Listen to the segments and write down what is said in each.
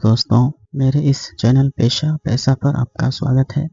दोस्तों, मेरे इस चैनल पेशा पैसा पर आपका स्वागत है।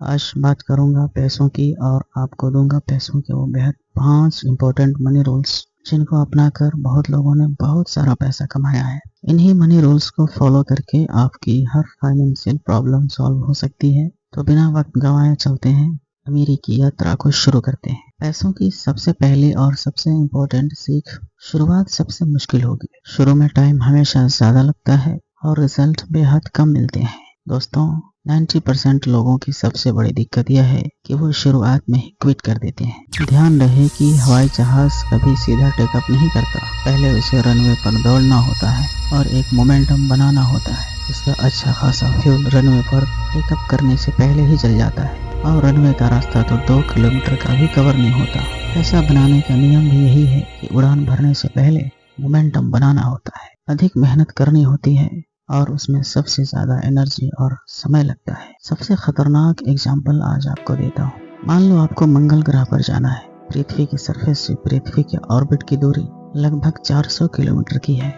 आज बात करूंगा पैसों की और आपको दूंगा पैसों के वो बेहद 5 इम्पोर्टेंट मनी रूल्स जिनको अपनाकर बहुत लोगों ने बहुत सारा पैसा कमाया है। इन्हीं मनी रूल्स को फॉलो करके आपकी हर फाइनेंशियल प्रॉब्लम सॉल्व हो सकती है। तो बिना वक्त गंवाए चलते हैं अमीरी की यात्रा को शुरू करते हैं। पैसों की सबसे पहली और सबसे इम्पोर्टेंट सीख, शुरुआत सबसे मुश्किल होगी। शुरू में टाइम हमेशा ज्यादा लगता है और रिजल्ट बेहद कम मिलते हैं। दोस्तों, 90% लोगों की सबसे बड़ी दिक्कत यह है कि वो शुरुआत में ही क्विट कर देते हैं। ध्यान रहे कि हवाई जहाज कभी सीधा टेकअप नहीं करता, पहले उसे रनवे पर दौड़ना होता है और एक मोमेंटम बनाना होता है। इसका अच्छा खासा फ्यूल रनवे पर टेकअप करने से पहले ही जल जाता है और रनवे का रास्ता तो 2 किलोमीटर का भी कवर नहीं होता। पैसा बनाने का नियम भी यही है कि उड़ान भरने से पहले मोमेंटम बनाना होता है, अधिक मेहनत करनी होती है और उसमें सबसे ज्यादा एनर्जी और समय लगता है। सबसे खतरनाक एग्जाम्पल आज आपको देता हूँ। मान लो आपको मंगल ग्रह पर जाना है। पृथ्वी की सरफेस से पृथ्वी के ऑर्बिट की दूरी लगभग 400 किलोमीटर की है,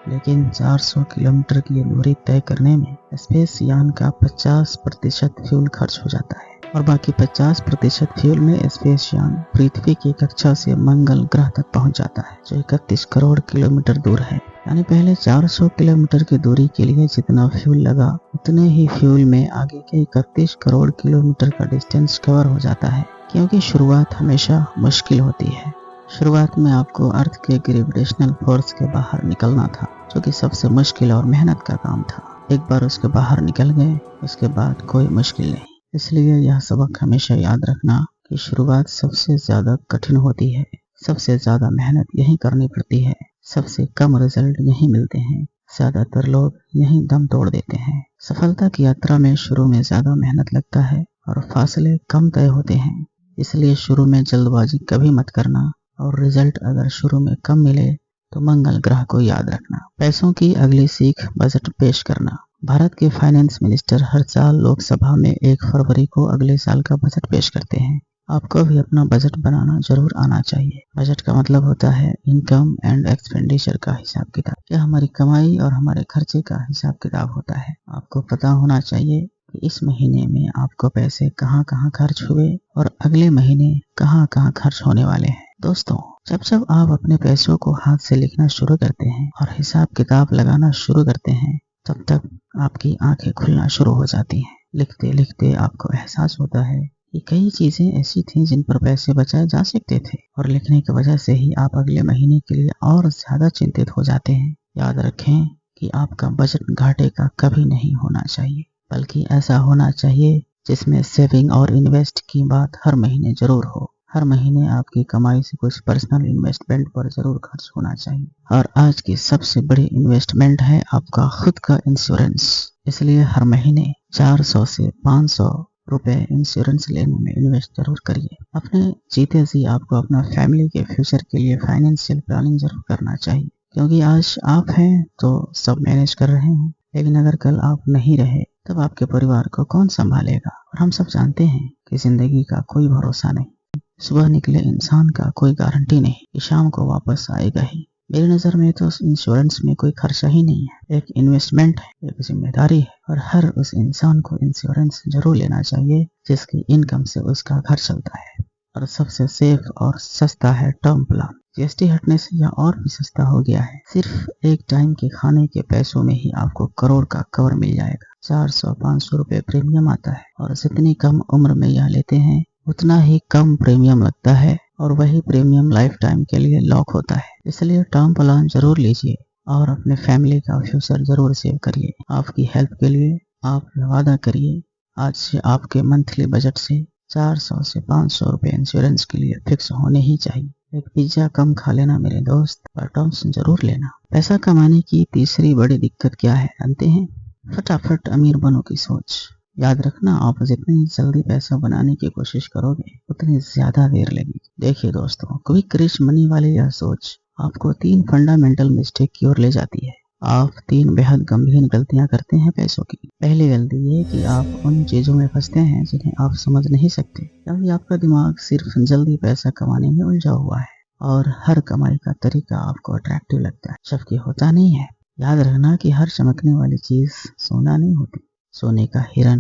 लेकिन 400 किलोमीटर की दूरी तय करने में स्पेस यान का 50% फ्यूल खर्च हो जाता है और बाकी 50% फ्यूल में स्पेस यान पृथ्वी की कक्षा से मंगल ग्रह तक पहुंच जाता है, जो 31 करोड़ किलोमीटर दूर है। यानी पहले 400 किलोमीटर की दूरी के लिए जितना फ्यूल लगा, उतने ही फ्यूल में आगे के 31 करोड़ किलोमीटर का डिस्टेंस कवर हो जाता है। क्योंकि शुरुआत हमेशा मुश्किल होती है। शुरुआत में आपको अर्थ के ग्रेविटेशनल फोर्स के बाहर निकलना था, जो कि सबसे मुश्किल और मेहनत का काम था। एक बार उसके बाहर निकल गए, उसके बाद कोई मुश्किल नहीं। इसलिए यह सबक हमेशा याद रखना कि शुरुआत सबसे ज्यादा कठिन होती है, सबसे ज्यादा मेहनत यही करनी पड़ती है, सबसे कम रिजल्ट यही मिलते हैं, ज्यादातर लोग यही दम तोड़ देते हैं। सफलता की यात्रा में शुरू में ज्यादा मेहनत लगता है और फासले कम तय होते हैं। इसलिए शुरू में जल्दबाजी कभी मत करना और रिजल्ट अगर शुरू में कम मिले तो मंगल ग्रह को याद रखना। पैसों की अगली सीख, बजट पेश करना। भारत के फाइनेंस मिनिस्टर हर साल लोकसभा में 1 फरवरी को अगले साल का बजट पेश करते हैं। आपको भी अपना बजट बनाना जरूर आना चाहिए। बजट का मतलब होता है इनकम एंड एक्सपेंडिचर का हिसाब किताब। यह हमारी कमाई और हमारे खर्चे का हिसाब किताब होता है। आपको पता होना चाहिए कि इस महीने में आपको पैसे कहाँ कहाँ खर्च हुए और अगले महीने कहाँ कहाँ खर्च होने वाले हैं। दोस्तों, जब जब आप अपने पैसों को हाथ से लिखना शुरू करते हैं और हिसाब किताब लगाना शुरू करते हैं, तब तक आपकी आंखें खुलना शुरू हो जाती हैं। लिखते लिखते आपको एहसास होता है कि कई चीजें ऐसी थीं जिन पर पैसे बचाए जा सकते थे और लिखने की वजह से ही आप अगले महीने के लिए और ज्यादा चिंतित हो जाते हैं। याद रखें कि आपका बजट घाटे का कभी नहीं होना चाहिए, बल्कि ऐसा होना चाहिए जिसमें सेविंग और इन्वेस्ट की बात हर महीने जरूर हो। हर महीने आपकी कमाई से कुछ पर्सनल इन्वेस्टमेंट पर जरूर खर्च होना चाहिए। और आज की सबसे बड़ी इन्वेस्टमेंट है आपका खुद का इंश्योरेंस। इसलिए हर महीने 400 से 500 रुपए इंश्योरेंस लेने में इन्वेस्ट जरूर करिए। अपने जीते जी आपको अपना फैमिली के फ्यूचर के लिए फाइनेंशियल प्लानिंग जरूर करना चाहिए, क्योंकि आज आप हैं तो सब मैनेज कर रहे हैं, लेकिन अगर कल आप नहीं रहे तब आपके परिवार को कौन संभालेगा। और हम सब जानते हैं कि जिंदगी का कोई भरोसा नहीं। सुबह निकले इंसान का कोई गारंटी नहीं कि शाम को वापस आएगा ही। मेरी नज़र में तो इंश्योरेंस में कोई खर्चा ही नहीं है, एक इन्वेस्टमेंट है, एक जिम्मेदारी है। और हर उस इंसान को इंश्योरेंस जरूर लेना चाहिए जिसकी इनकम से उसका घर चलता है। और सबसे सेफ और सस्ता है टर्म प्लान। जीएसटी हटने से यह और भी सस्ता हो गया है। सिर्फ एक टाइम के खाने के पैसों में ही आपको करोड़ का कवर मिल जाएगा। 400-500 रुपए प्रीमियम आता है और जितनी कम उम्र में यह लेते हैं उतना ही कम प्रीमियम लगता है और वही प्रीमियम लाइफ टाइम के लिए लॉक होता है। इसलिए टर्म प्लान जरूर लीजिए और अपने फैमिली का फ्यूचर जरूर सेव करिए। आपकी हेल्प के लिए आप वादा करिए, आज से आपके मंथली बजट से 400 से 500 रुपए इंश्योरेंस के लिए फिक्स होने ही चाहिए। एक पिज्जा कम खा लेना मेरे दोस्त, पर टर्म्स जरूर लेना। पैसा कमाने की तीसरी बड़ी दिक्कत क्या है जानते हैं? फटाफट अमीर बनो की सोच। याद रखना, आप जितनी जल्दी पैसा बनाने की कोशिश करोगे उतनी ज्यादा देर लगेगी। देखिए दोस्तों, क्विक रिच मनी वाली यह सोच आपको 3 फंडामेंटल मिस्टेक की ओर ले जाती है। आप 3 बेहद गंभीर गलतियां करते हैं पैसों की। पहली गलती ये कि आप उन चीजों में फंसते हैं जिन्हें आप समझ नहीं सकते, क्योंकि आपका दिमाग सिर्फ जल्दी पैसा कमाने में उलझा हुआ है और हर कमाई का तरीका आपको अट्रैक्टिव लगता है, जबकि होता नहीं है। याद रखना कि हर चमकने वाली चीज सोना नहीं होती, सोने का हिरन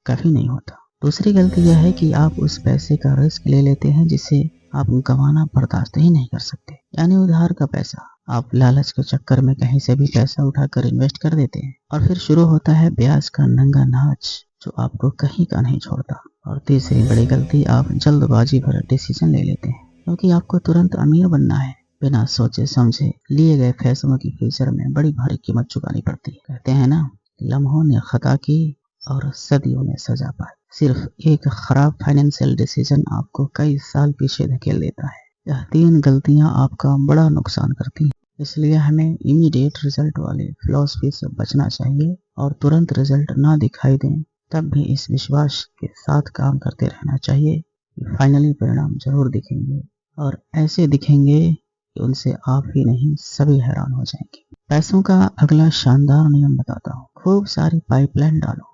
कभी नहीं होता। दूसरी गलती यह है कि आप उस पैसे का रिस्क ले लेते हैं जिसे आप गंवाना बर्दाश्त ही नहीं कर सकते, यानी उधार का पैसा। आप लालच के चक्कर में कहीं से भी पैसा उठाकर इन्वेस्ट कर देते हैं और फिर शुरू होता है ब्याज का नंगा नाच जो आपको कहीं का नहीं छोड़ता। और तीसरी बड़ी गलती, आप जल्दबाजी भरा डिसीजन ले लेते हैं क्योंकि आपको तुरंत अमीर बनना है। बिना सोचे समझे लिए गए फैसलों की फ्यूचर में बड़ी भारी कीमत चुकानी पड़ती है। कहते हैं ना, लम्हों ने खता की और सदियों ने सजा पाई। सिर्फ एक खराब फाइनेंशियल डिसीजन आपको कई साल पीछे धकेल देता है। यह 3 गलतियां आपका बड़ा नुकसान करती हैं। इसलिए हमें इमीडिएट रिजल्ट वाली फिलॉसफी से बचना चाहिए और तुरंत रिजल्ट ना दिखाई दें तब भी इस विश्वास के साथ काम करते रहना चाहिए कि फाइनली परिणाम जरूर दिखेंगे, और ऐसे दिखेंगे कि उनसे आप ही नहीं सभी हैरान हो जाएंगे। पैसों का अगला शानदार नियम बताता हूँ। खूब सारी पाइपलाइन डालो,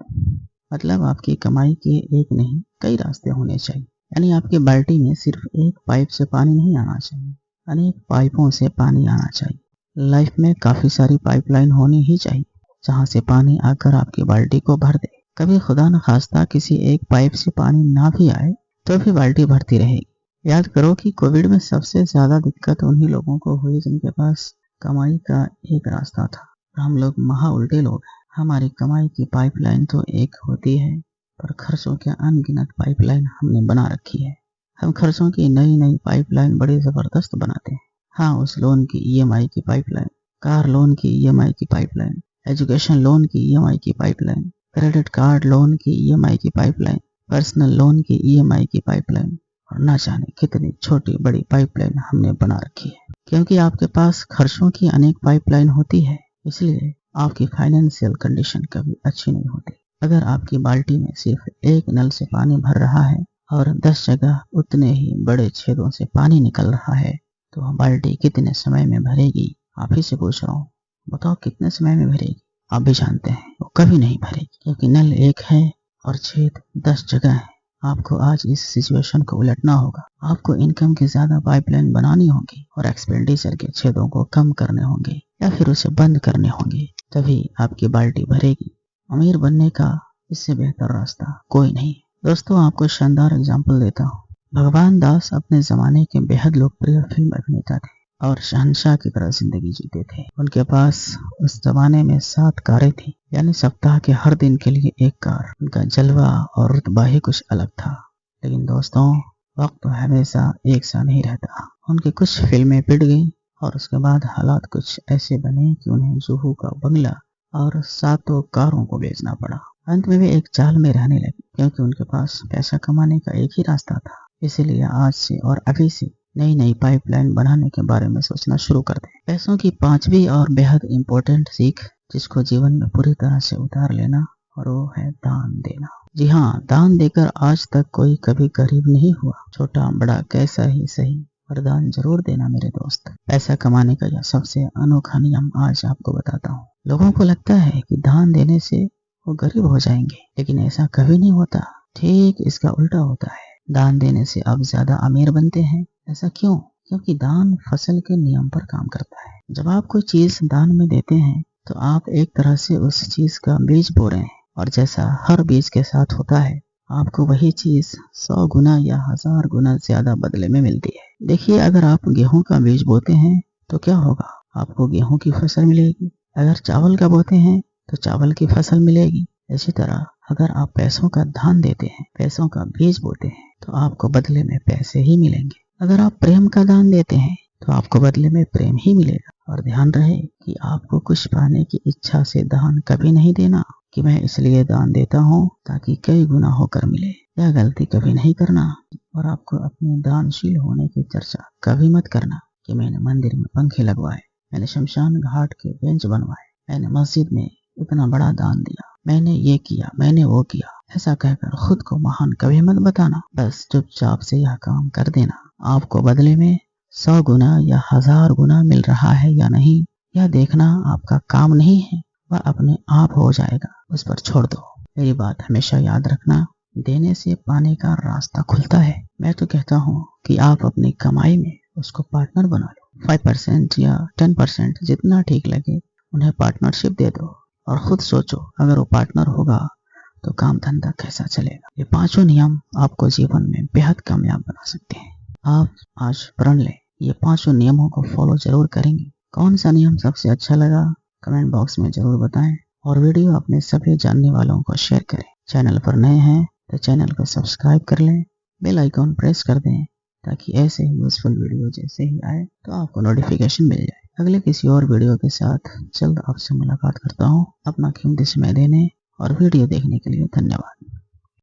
मतलब आपकी कमाई के एक नहीं कई रास्ते होने चाहिए। यानी आपकी बाल्टी में सिर्फ एक पाइप से पानी नहीं आना चाहिए, अनेक पाइपों से पानी आना चाहिए। लाइफ में काफी सारी पाइपलाइन होनी ही चाहिए जहाँ से पानी आकर आपकी बाल्टी को भर दे। कभी खुदा न खास्ता किसी एक पाइप से पानी ना भी आए तो भी बाल्टी भरती रहेगी। याद करो कि कोविड में सबसे ज्यादा दिक्कत उन्हीं लोगों को हुई जिनके पास कमाई का एक रास्ता था। हम लोग महा उल्टे लोग हैं। हमारी कमाई की पाइपलाइन तो एक होती है, पर खर्चों के अनगिनत पाइपलाइन हमने बना रखी है। हम खर्चों की नई नई पाइपलाइन बड़ी जबरदस्त बनाते हैं। हाँ, उस लोन की ईएमआई की पाइपलाइन, कार लोन की ईएमआई की पाइपलाइन, एजुकेशन लोन की ईएमआई की पाइपलाइन, क्रेडिट कार्ड लोन की ईएमआई की पाइपलाइन, पर्सनल लोन की ईएमआई की पाइपलाइन, और ना जाने कितनी छोटी बड़ी पाइपलाइन हमने बना रखी है। क्योंकि आपके पास खर्चों की अनेक पाइपलाइन होती है, इसलिए आपकी फाइनेंशियल कंडीशन कभी अच्छी नहीं होती। अगर आपकी बाल्टी में सिर्फ एक नल से पानी भर रहा है और 10 जगह उतने ही बड़े छेदों से पानी निकल रहा है, तो वह बाल्टी कितने समय में भरेगी? आप ही से पूछ रहा हूँ, बताओ कितने समय में भरेगी? आप भी जानते हैं वो कभी नहीं भरेगी, क्योंकि नल एक है और छेद 10 जगह है। आपको आज इस सिचुएशन को उलटना होगा। आपको इनकम की ज्यादा पाइपलाइन बनानी होगी और एक्सपेंडिचर के छेदों को कम करने होंगे या फिर उसे बंद करने होंगे, तभी आपकी बाल्टी भरेगी। अमीर बनने का इससे बेहतर रास्ता कोई नहीं। दोस्तों, आपको शानदार एग्जाम्पल देता हूँ। भगवान दास अपने जमाने के बेहद लोकप्रिय फिल्म अभिनेता थे और शहंशाह की तरह जिंदगी जीते थे। उनके पास उस जमाने में 7 कारें थी, यानी सप्ताह के हर दिन के लिए एक कार। उनका जलवा और रुतबा ही कुछ अलग था। लेकिन दोस्तों, वक्त हमेशा एक सा नहीं रहता। उनकी कुछ फिल्में पिट गई और उसके बाद हालात कुछ ऐसे बने कि उन्हें जुहू का बंगला और 7 कारों को बेचना पड़ा। अंत में वे एक जाल में रहने लगे, क्योंकि उनके पास पैसा कमाने का एक ही रास्ता था। इसीलिए आज से और अभी से नई नई पाइपलाइन बनाने के बारे में सोचना शुरू कर दें। पैसों की 5वीं और बेहद इंपॉर्टेंट सीख जिसको जीवन में पूरी तरह से उतार लेना, और वो है दान देना। जी हाँ, दान देकर आज तक कोई कभी गरीब नहीं हुआ। छोटा बड़ा कैसा ही सही, पर दान जरूर देना मेरे दोस्त। पैसा कमाने का यह सबसे अनोखा नियम आज आपको बताता हूँ। लोगों को लगता है कि दान देने से वो गरीब हो जाएंगे, लेकिन ऐसा कभी नहीं होता। ठीक इसका उल्टा होता है। दान देने से आप ज्यादा अमीर बनते हैं। ऐसा क्यों? क्योंकि दान फसल के नियम पर काम करता है। जब आप कोई चीज दान में देते हैं तो आप एक तरह से उस चीज का बीज बो रहे हैं, और जैसा हर बीज के साथ होता है, आपको वही चीज 100 गुना या 1000 गुना ज्यादा बदले में मिलती है। देखिए, अगर आप गेहूं का बीज बोते हैं तो क्या होगा? आपको गेहूं की फसल मिलेगी। अगर चावल का बोते हैं तो चावल की फसल मिलेगी। इसी तरह अगर आप पैसों का दान देते हैं, पैसों का बीज बोते हैं, तो आपको बदले में पैसे ही मिलेंगे। अगर आप प्रेम का दान देते हैं तो आपको बदले में प्रेम ही मिलेगा। और ध्यान रहे कि आपको कुछ पाने की इच्छा से दान कभी नहीं देना कि मैं इसलिए दान देता हूँ ताकि कई गुना होकर मिले। यह गलती कभी नहीं करना। और आपको अपने दानशील होने की चर्चा कभी मत करना कि मैंने मंदिर में पंखे लगवाए, मैंने शमशान घाट के बेंच बनवाए, मैंने मस्जिद में इतना बड़ा दान दिया, मैंने ये किया, मैंने वो किया। ऐसा कहकर खुद को महान कभी मत बताना। बस चुपचाप से यह काम कर देना। आपको बदले में 100 गुना या 1000 गुना मिल रहा है या नहीं, यह देखना आपका काम नहीं है। वह अपने आप हो जाएगा, उस पर छोड़ दो। मेरी बात हमेशा याद रखना, देने से पाने का रास्ता खुलता है। मैं तो कहता हूँ कि आप अपनी कमाई में उसको पार्टनर बना लो। 5% या 10% जितना ठीक लगे उन्हें पार्टनरशिप दे दो और खुद सोचो अगर वो पार्टनर होगा तो काम धंधा कैसा चलेगा। ये 5 नियम आपको जीवन में बेहद कामयाब बना सकते हैं। आप आज प्रण लें, ये 5 नियमों को फॉलो जरूर करेंगे। कौन सा नियम सबसे अच्छा लगा कमेंट बॉक्स में जरूर बताएं और वीडियो अपने सभी जानने वालों को शेयर करें। चैनल पर नए हैं तो चैनल को सब्सक्राइब कर लें, बेल आइकॉन प्रेस कर दें ताकि ऐसे ही यूजफुल वीडियो जैसे ही आए तो आपको नोटिफिकेशन मिल जाए। अगले किसी और वीडियो के साथ जल्द आपसे मुलाकात करता हूँ। अपना कीमती समय देने और वीडियो देखने के लिए धन्यवाद।